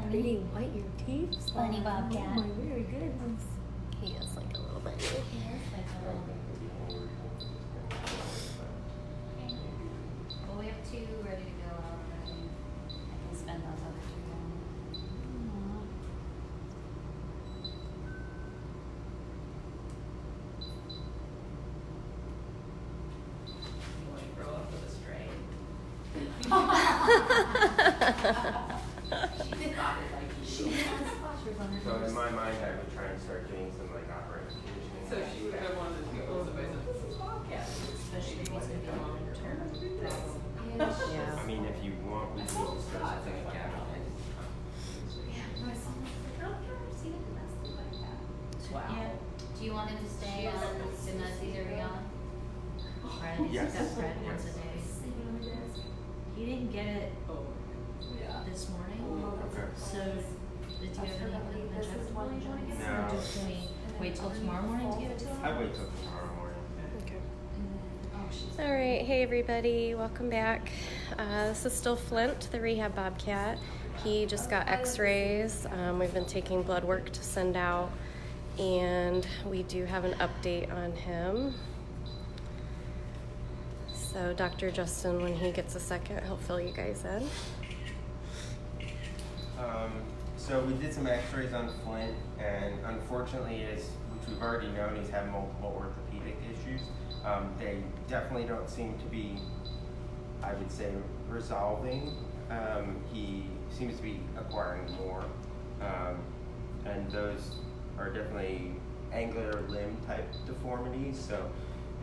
pretty white your teeth. Funny Bobcat. Oh my very goodness. He is like a little bit. He is like a little. Well, we have 2 ready to go already. I can spend those other 2 now. You want to grow up with a stray? She has sponsors on her So in nose. my mind, I would try and start doing some like operating conditioning. So she would have been one of those people who somebody said, this is Bobcat. Especially if it's gonna be a long-term problem. Yeah. I mean, if you want, we can discuss something like that. Yeah, my son was like, oh, I've seen it, and that's the Bobcat. Wow. Yeah. Do you want him to stay on Semesti's early on? Fred, Yes. he's got Fred once a day. He didn't get it Oh, yeah. this morning, Okay. so did you have any injectable you want to get? No. Or just can we wait till tomorrow morning to give it to him? I wait till tomorrow morning. Okay. Oh, she's. All right, hey everybody, welcome back. This is still Flint, the rehab Bobcat. He just got X-rays. We've been taking blood work to send out, and we do have an update on him. So Dr. Justin, when he gets a second, he'll fill you guys in. So we did some x-rays on Flint, and unfortunately, which we've already known, he's had multiple orthopedic issues. They definitely don't seem to be, I would say, resolving. He seems to be acquiring more, and those are definitely angular limb type deformities. So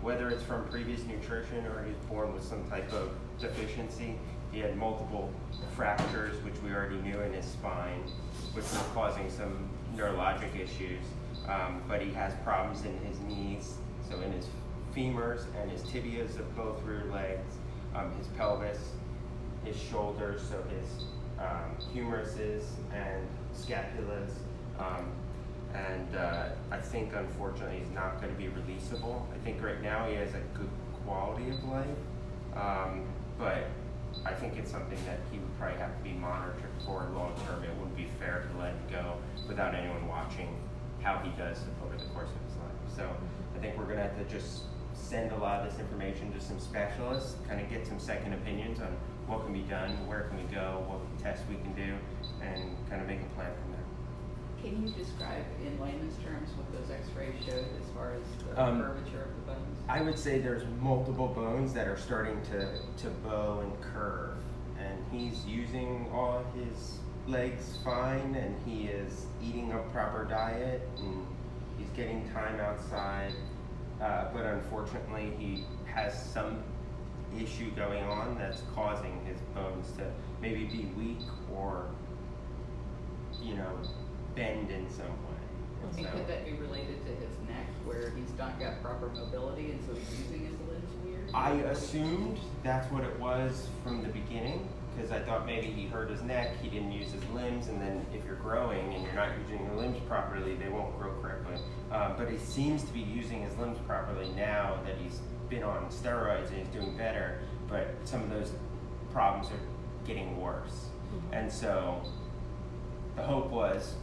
whether it's from previous nutrition or he's born with some type of deficiency, he had multiple fractures, which we already knew, in his spine, which was causing some neurologic issues. But he has problems in his knees, so in his femurs and his tibias of both rear legs, his pelvis, his shoulders, so his humeruses and scapulas. I think, unfortunately, he's not going to be releasable. I think right now he has a good quality of life, but I think it's something that he would probably have to be monitored for long term. It wouldn't be fair to let him go without anyone watching how he does over the course of his life. So I think we're going to have to just send a lot of this information to some specialists, kind of get some second opinions on what can be done, where can we go, what tests we can do, and kind of make a plan from there. Can you describe in layman's terms what those x-rays showed as far as the curvature of the bones? I would say there's multiple bones that are starting to bow and curve, and he's using all his legs fine, and he is eating a proper diet, and he's getting time outside, but unfortunately he has some issue going on that's causing his bones to maybe be weak or, bend in some way. And could that be related to his neck, where he's not got proper mobility, and so he's using his limbs weird? I assumed that's what it was from the beginning, because I thought maybe he hurt his neck, he didn't use his limbs, and then if you're growing and you're not using your limbs properly, they won't grow correctly. But he seems to be using his limbs properly now that he's been on steroids and he's doing better, but some of those problems are getting worse. Mm-hmm. And so the hope was,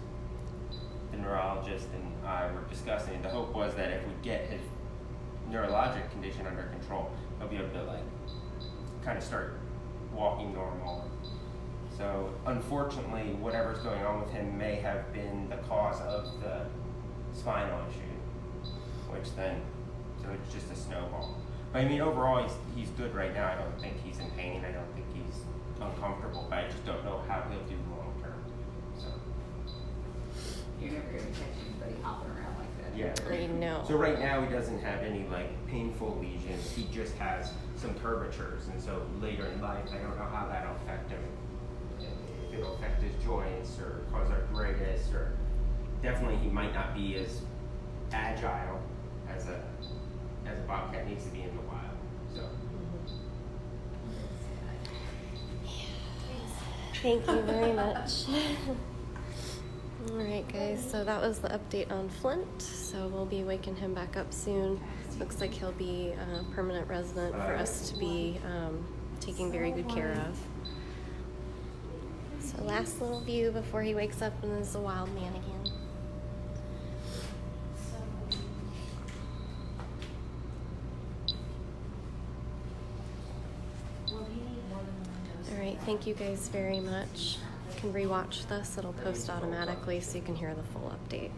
the neurologist and I were discussing, the hope was that if we get his neurologic condition under control, he'll be able to kind of start walking normal. So unfortunately, whatever's going on with him may have been the cause of the spinal issue, which then, so it's just a snowball. But I mean, overall, he's good right now. I don't think he's in pain. I don't think he's uncomfortable, but I just don't know how he'll do long term. So. You're never going to catch anybody hopping around like that. Yeah. I know. So right now he doesn't have any painful lesions. He just has some curvatures, and so later in life, I don't know how that'll affect him. If it'll affect his joints or cause arthritis, or definitely he might not be as agile as a bobcat needs to be in the wild. So. Thank you very much. All right, guys, so that was the update on Flint. So we'll be waking him back up soon. Looks like he'll be a permanent resident for us to be taking very good care of. So last little view before he wakes up and is a wild man again. Will he need more than one dose? All right, thank you guys very much. You can rewatch this. It'll post automatically so you can hear the full update.